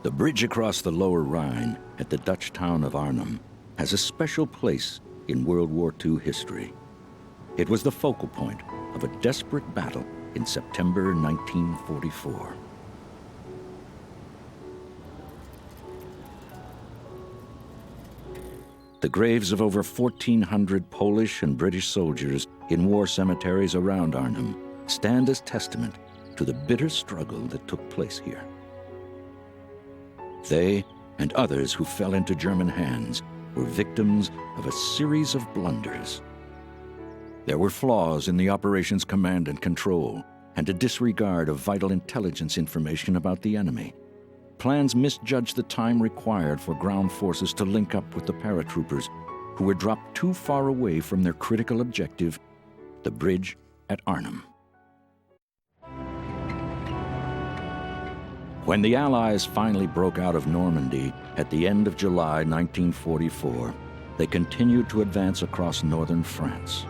The bridge across the lower Rhine at the Dutch town of Arnhem has a special place in World War II history. It was the focal point of a desperate battle in September 1944. The graves of over 1,400 Polish and British soldiers in war cemeteries around Arnhem stand as testament to the bitter struggle that took place here. They and others who fell into German hands were victims of a series of blunders. There were flaws in the operation's command and control, and a disregard of vital intelligence information about the enemy. Plans misjudged the time required for ground forces to link up with the paratroopers, who were dropped too far away from their critical objective, the bridge at Arnhem. When the Allies finally broke out of Normandy at the end of July 1944, they continued to advance across northern France.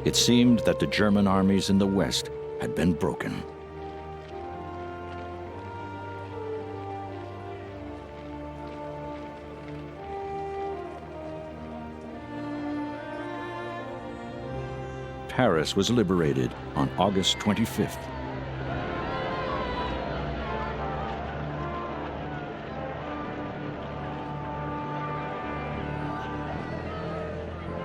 It seemed that the German armies in the west had been broken. Paris was liberated on August 25th.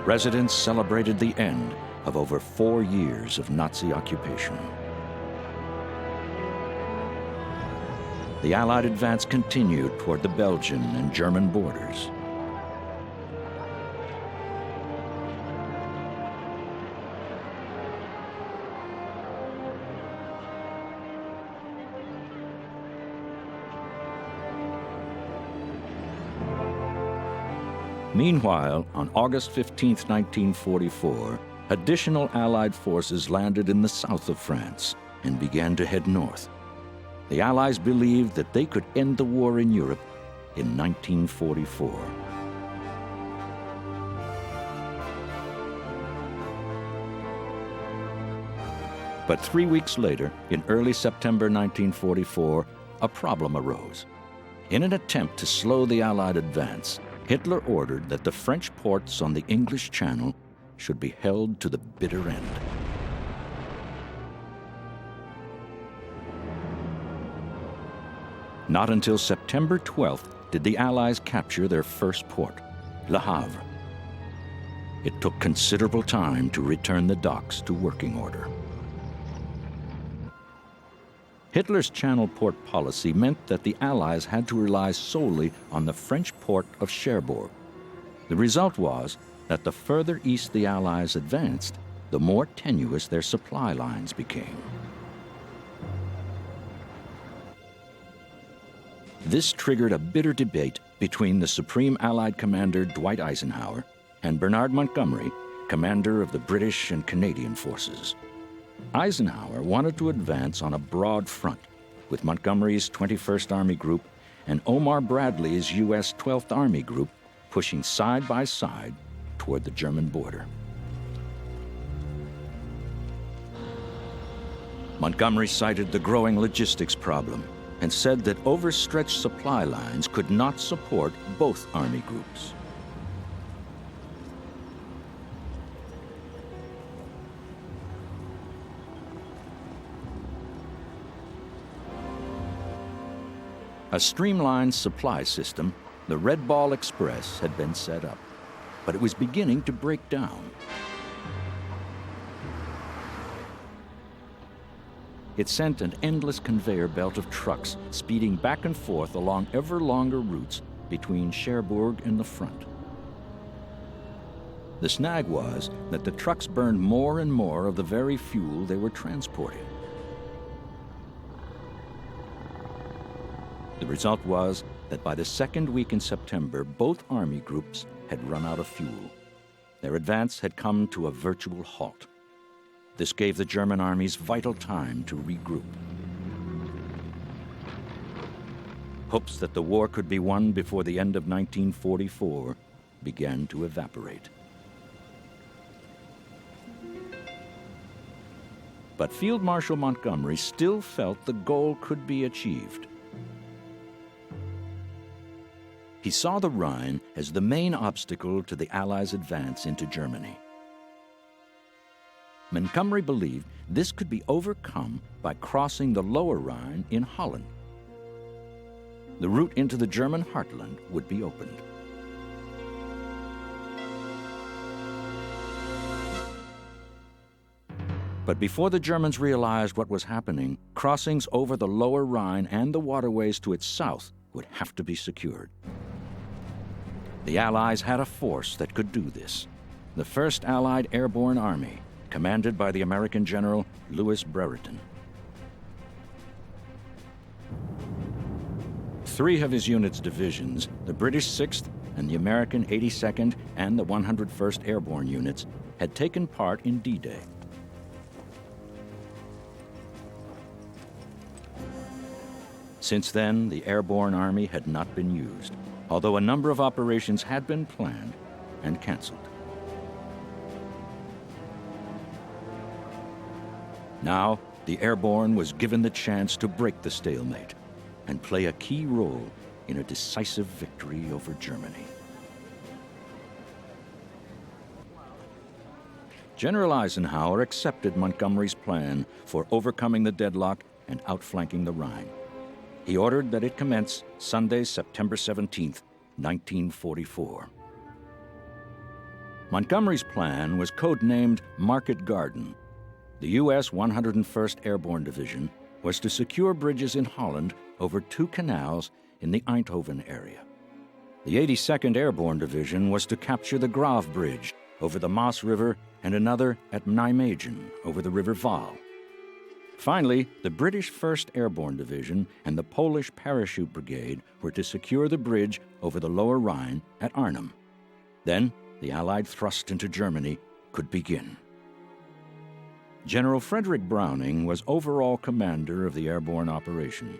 Residents celebrated the end of over 4 years of Nazi occupation. The Allied advance continued toward the Belgian and German borders. Meanwhile, on August 15, 1944, additional Allied forces landed in the south of France and began to head north. The Allies believed that they could end the war in Europe in 1944. But 3 weeks later, in early September 1944, a problem arose. In an attempt to slow the Allied advance, Hitler ordered that the French ports on the English Channel should be held to the bitter end. Not until September 12th did the Allies capture their first port, Le Havre. It took considerable time to return the docks to working order. Hitler's Channel port policy meant that the Allies had to rely solely on the French port of Cherbourg. The result was that the further east the Allies advanced, the more tenuous their supply lines became. This triggered a bitter debate between the Supreme Allied Commander Dwight Eisenhower and Bernard Montgomery, commander of the British and Canadian forces. Eisenhower wanted to advance on a broad front, with Montgomery's 21st Army Group and Omar Bradley's U.S. 12th Army Group pushing side by side toward the German border. Montgomery cited the growing logistics problem and said that overstretched supply lines could not support both army groups. A streamlined supply system, the Red Ball Express, had been set up, but it was beginning to break down. It sent an endless conveyor belt of trucks speeding back and forth along ever longer routes between Cherbourg and the front. The snag was that the trucks burned more and more of the very fuel they were transporting. The result was that by the second week in September, both army groups had run out of fuel. Their advance had come to a virtual halt. This gave the German armies vital time to regroup. hopes that the war could be won before the end of 1944 began to evaporate. But Field Marshal Montgomery still felt the goal could be achieved. He saw the Rhine as the main obstacle to the Allies' advance into Germany. Montgomery believed this could be overcome by crossing the lower Rhine in Holland. The route into the German heartland would be opened. But before the Germans realized what was happening, crossings over the lower Rhine and the waterways to its south would have to be secured. The Allies had a force that could do this: the 1st Allied Airborne Army, commanded by the American General Louis Brereton. 3 of his unit's divisions, the British 6th and the American 82nd and the 101st Airborne units, had taken part in D-Day. Since then, the Airborne Army had not been used, although a number of operations had been planned and canceled. Now, the Airborne was given the chance to break the stalemate and play a key role in a decisive victory over Germany. General Eisenhower accepted Montgomery's plan for overcoming the deadlock and outflanking the Rhine. He ordered that it commence Sunday, September 17, 1944. Montgomery's plan was codenamed Market Garden. The U.S. 101st Airborne Division was to secure bridges in Holland over 2 canals in the Eindhoven area. The 82nd Airborne Division was to capture the Grave Bridge over the Maas River and another at Nijmegen over the River Vaal. Finally, the British 1st Airborne Division and the Polish Parachute Brigade were to secure the bridge over the lower Rhine at Arnhem. Then, the Allied thrust into Germany could begin. General Frederick Browning was overall commander of the airborne operation.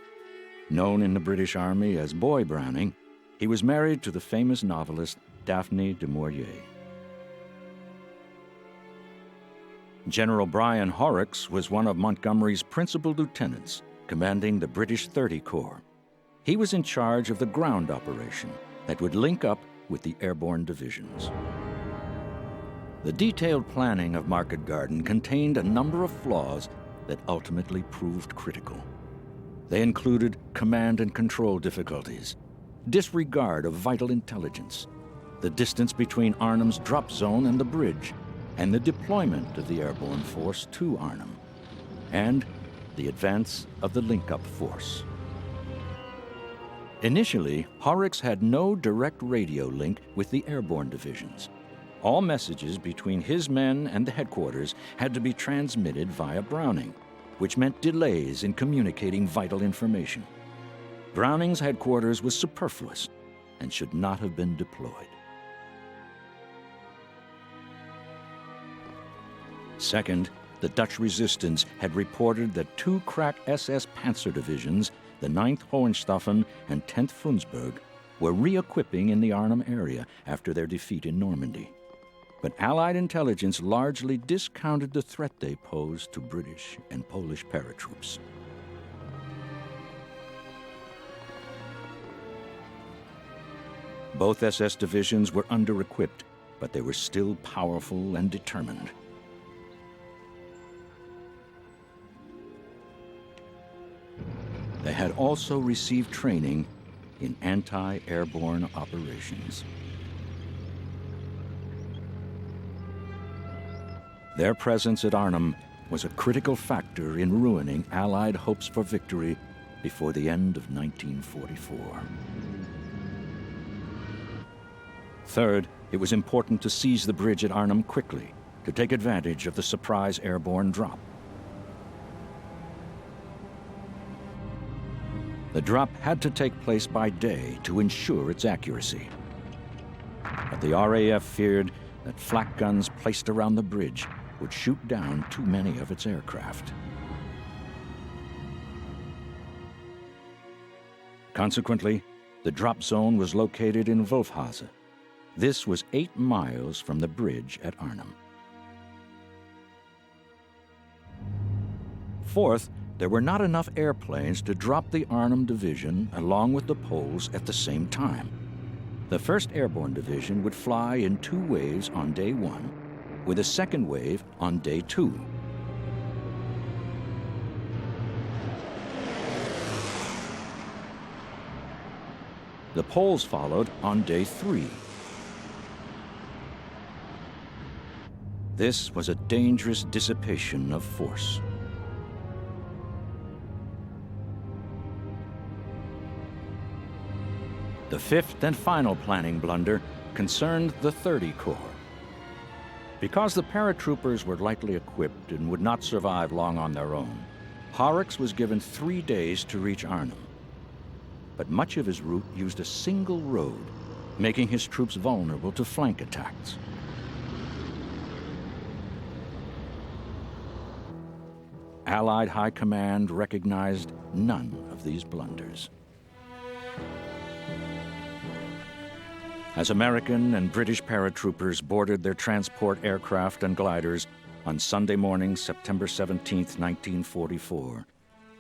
Known in the British Army as Boy Browning, he was married to the famous novelist Daphne du Maurier. General Brian Horrocks was one of Montgomery's principal lieutenants, commanding the British 30 Corps. He was in charge of the ground operation that would link up with the airborne divisions. The detailed planning of Market Garden contained a number of flaws that ultimately proved critical. They included command and control difficulties, disregard of vital intelligence, the distance between Arnhem's drop zone and the bridge, and the deployment of the airborne force to Arnhem, and the advance of the link-up force. Initially, Horrocks had no direct radio link with the airborne divisions. All messages between his men and the headquarters had to be transmitted via Browning, which meant delays in communicating vital information. Browning's headquarters was superfluous and should not have been deployed. Second, the Dutch resistance had reported that 2 crack SS Panzer divisions, the 9th Hohenstaufen and 10th Frundsberg, were re-equipping in the Arnhem area after their defeat in Normandy. But Allied intelligence largely discounted the threat they posed to British and Polish paratroops. Both SS divisions were under-equipped, but they were still powerful and determined. They had also received training in anti-airborne operations. Their presence at Arnhem was a critical factor in ruining Allied hopes for victory before the end of 1944. Third, it was important to seize the bridge at Arnhem quickly to take advantage of the surprise airborne drop. The drop had to take place by day to ensure its accuracy. But the RAF feared that flak guns placed around the bridge would shoot down too many of its aircraft. Consequently, the drop zone was located in Wolfhase. This was 8 miles from the bridge at Arnhem. Fourth, there were not enough airplanes to drop the Arnhem Division along with the Poles at the same time. The 1st Airborne Division would fly in 2 waves on day 1, with a second wave on day 2. The Poles followed on day 3. This was a dangerous dissipation of force. The 5th and final planning blunder concerned the 30 Corps. Because the paratroopers were lightly equipped and would not survive long on their own, Horrocks was given 3 days to reach Arnhem. But much of his route used a single road, making his troops vulnerable to flank attacks. Allied High Command recognized none of these blunders. As American and British paratroopers boarded their transport aircraft and gliders on Sunday morning, September 17, 1944,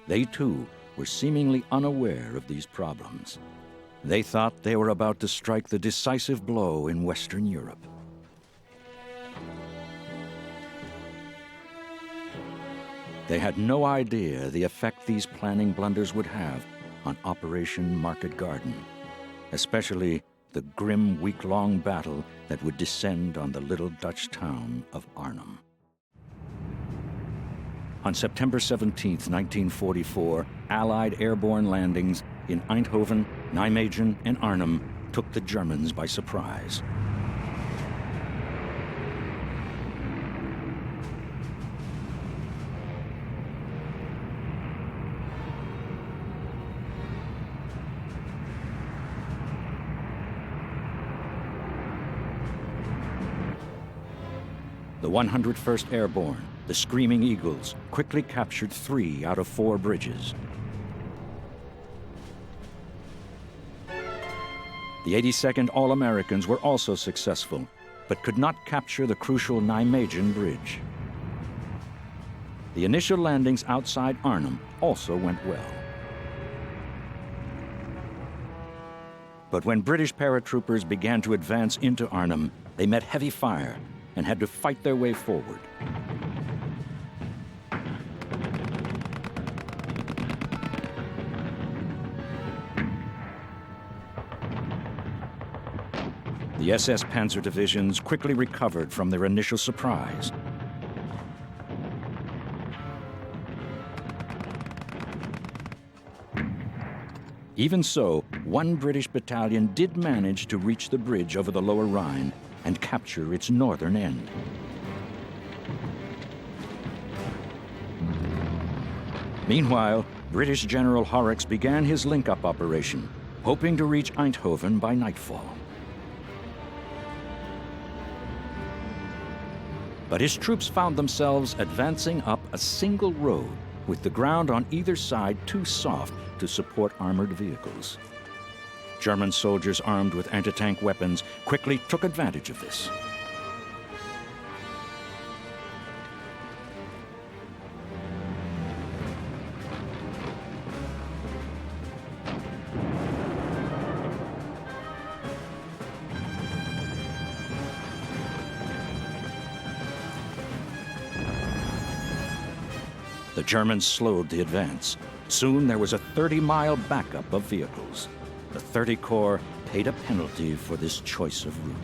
they too were seemingly unaware of these problems. They thought they were about to strike the decisive blow in Western Europe. They had no idea the effect these planning blunders would have on Operation Market Garden, especially the grim week-long battle that would descend on the little Dutch town of Arnhem. On September 17, 1944, Allied airborne landings in Eindhoven, Nijmegen, and Arnhem took the Germans by surprise. The 101st Airborne, the Screaming Eagles, quickly captured 3 out of 4 bridges. The 82nd All-Americans were also successful, but could not capture the crucial Nijmegen Bridge. The initial landings outside Arnhem also went well. But when British paratroopers began to advance into Arnhem, they met heavy fire and had to fight their way forward. The SS Panzer divisions quickly recovered from their initial surprise. Even so, 1 British battalion did manage to reach the bridge over the Lower Rhine and capture its northern end. Meanwhile, British General Horrocks began his link-up operation, hoping to reach Eindhoven by nightfall. But his troops found themselves advancing up a single road with the ground on either side too soft to support armored vehicles. German soldiers armed with anti-tank weapons quickly took advantage of this. The Germans slowed the advance. Soon there was a 30-mile backup of vehicles. The 30 Corps paid a penalty for this choice of route.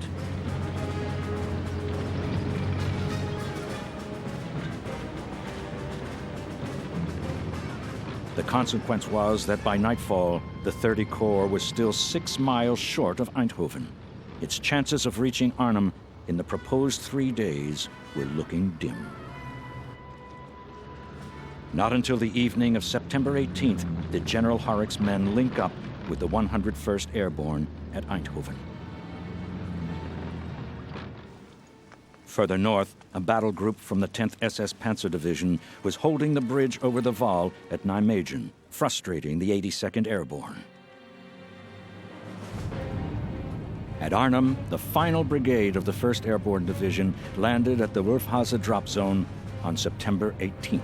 The consequence was that by nightfall, the 30 Corps was still 6 miles short of Eindhoven. Its chances of reaching Arnhem in the proposed 3 days were looking dim. Not until the evening of September 18th did General Horrocks' men link up with the 101st Airborne at Eindhoven. Further north, a battle group from the 10th SS Panzer Division was holding the bridge over the Waal at Nijmegen, frustrating the 82nd Airborne. At Arnhem, the final brigade of the 1st Airborne Division landed at the Wurfhase drop zone on September 18th.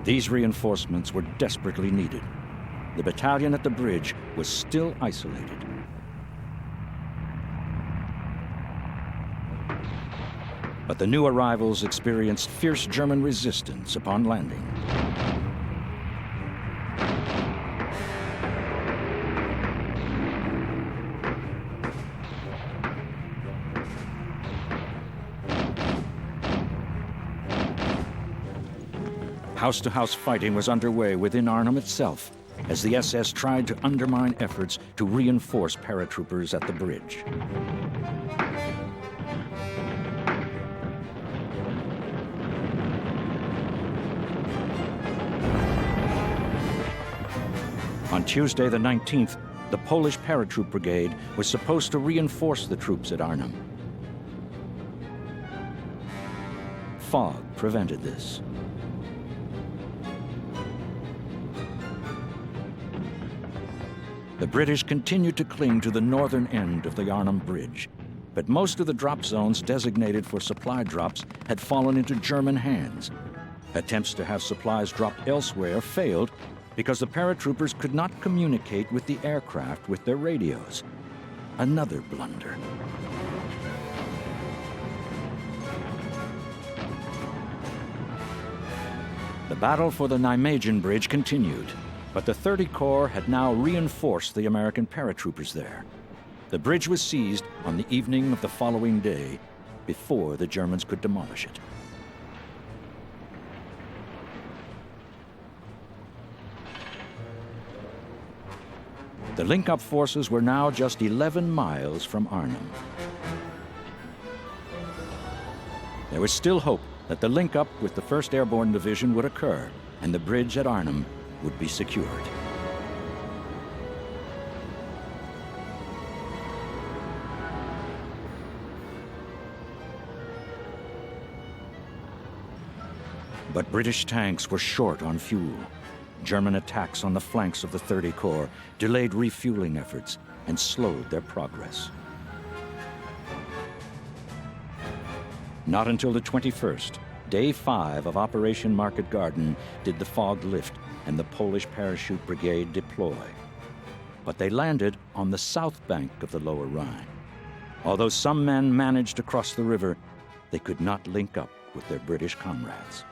These reinforcements were desperately needed. The battalion at the bridge was still isolated. But the new arrivals experienced fierce German resistance upon landing. House-to-house fighting was underway within Arnhem itself, as the SS tried to undermine efforts to reinforce paratroopers at the bridge. On Tuesday the 19th, the Polish Paratroop Brigade was supposed to reinforce the troops at Arnhem. Fog prevented this. The British continued to cling to the northern end of the Arnhem Bridge, but most of the drop zones designated for supply drops had fallen into German hands. Attempts to have supplies dropped elsewhere failed because the paratroopers could not communicate with the aircraft with their radios. Another blunder. The battle for the Nijmegen Bridge continued, but the 30 Corps had now reinforced the American paratroopers there. The bridge was seized on the evening of the following day, before the Germans could demolish it. The link-up forces were now just 11 miles from Arnhem. There was still hope that the link-up with the 1st Airborne Division would occur, and the bridge at Arnhem would be secured. But British tanks were short on fuel. German attacks on the flanks of the 30 Corps delayed refueling efforts and slowed their progress. Not until the 21st, day 5 of Operation Market Garden, did the fog lift and the Polish Parachute Brigade deploy. But they landed on the south bank of the Lower Rhine. Although some men managed to cross the river, they could not link up with their British comrades.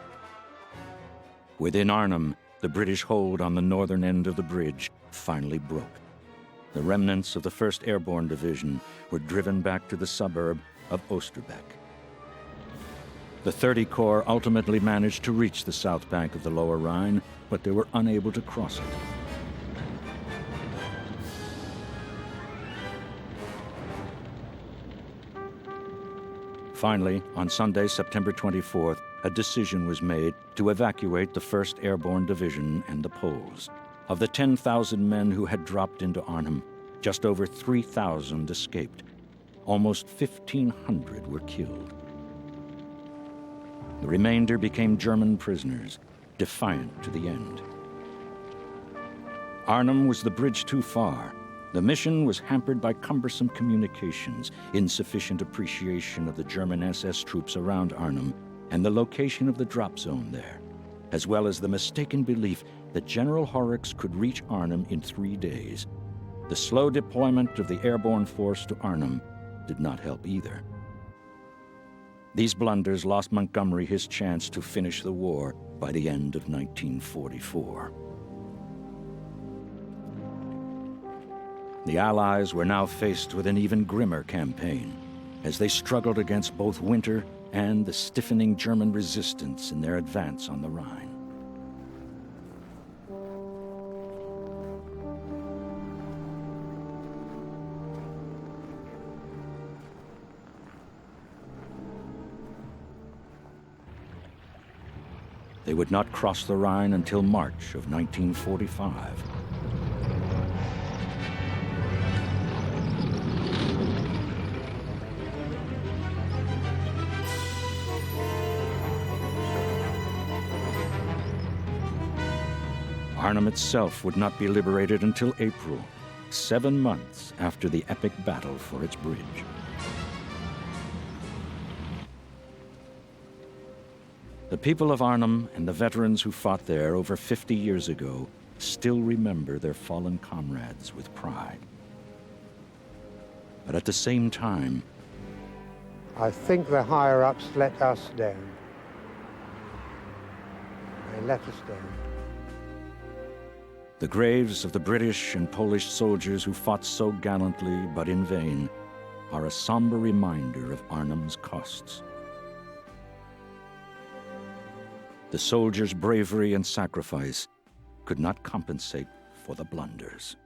Within Arnhem, the British hold on the northern end of the bridge finally broke. The remnants of the 1st Airborne Division were driven back to the suburb of Oosterbeek. The 30 Corps ultimately managed to reach the south bank of the Lower Rhine, but they were unable to cross it. Finally, on Sunday, September 24th, a decision was made to evacuate the 1st Airborne Division and the Poles. Of the 10,000 men who had dropped into Arnhem, just over 3,000 escaped. Almost 1,500 were killed. The remainder became German prisoners, defiant to the end. Arnhem was the bridge too far. The mission was hampered by cumbersome communications, insufficient appreciation of the German SS troops around Arnhem, and the location of the drop zone there, as well as the mistaken belief that General Horrocks could reach Arnhem in 3 days. The slow deployment of the airborne force to Arnhem did not help either. These blunders lost Montgomery his chance to finish the war by the end of 1944. The Allies were now faced with an even grimmer campaign as they struggled against both winter and the stiffening German resistance in their advance on the Rhine. They would not cross the Rhine until March of 1945. Arnhem itself would not be liberated until April, 7 months after the epic battle for its bridge. The people of Arnhem and the veterans who fought there over 50 years ago still remember their fallen comrades with pride. But at the same time, I think the higher-ups let us down. They let us down. the graves of the British and Polish soldiers who fought so gallantly but in vain are a somber reminder of Arnhem's costs. The soldiers' bravery and sacrifice could not compensate for the blunders.